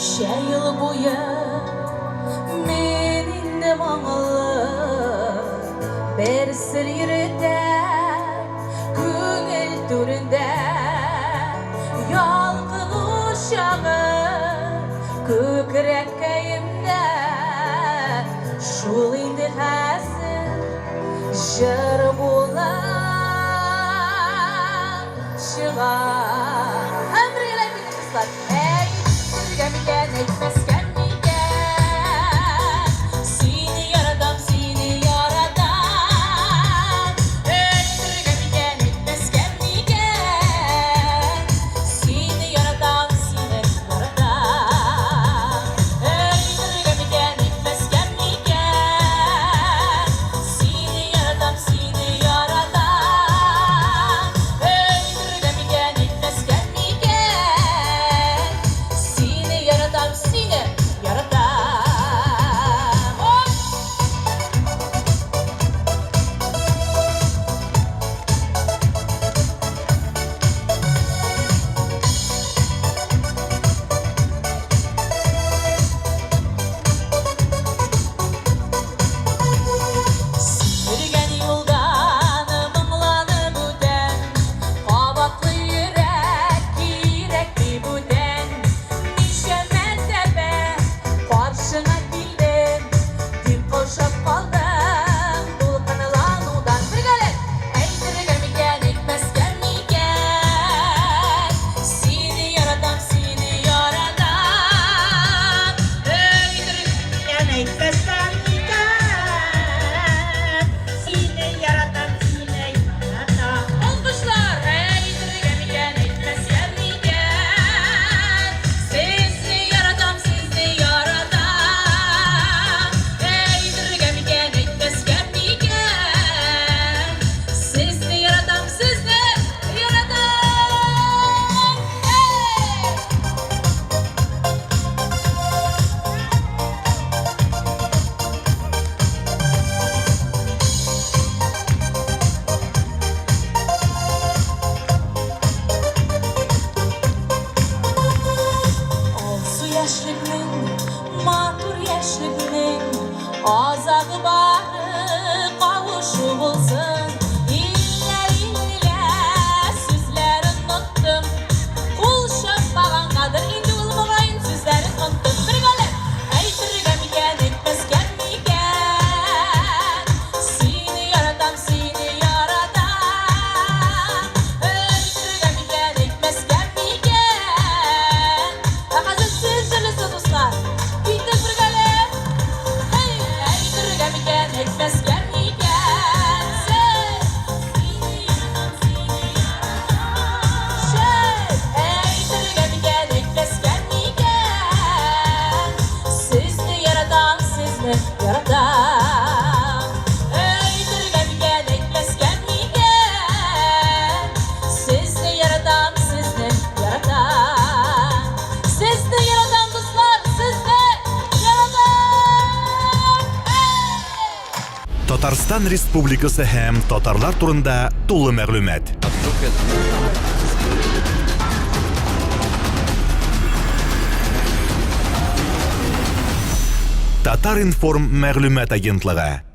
Неше yıl boyu menin de mağlı bir sır yürüte köngül türünde yalqın uşağı kökrek kayımda şul indi hazır jır bulan çıgar ömrüyle bilinizler ey sürgemigen etmezken matur yaşlıkның azagı bari kavuşu bulsun. İlle süzlerin unuttum, kulşap bağın kadır indi bulmağayın süzlerin unuttum. Bir galep aytırga miken etmezken miken seni yaratam seni yaratam aytırga miken etmezken miken hazır sizlerle dostlar. Татарстан Республикасы һәм татарлар турында тулы мәгълүмат. Татар информ мәгълүмат агентлыгы.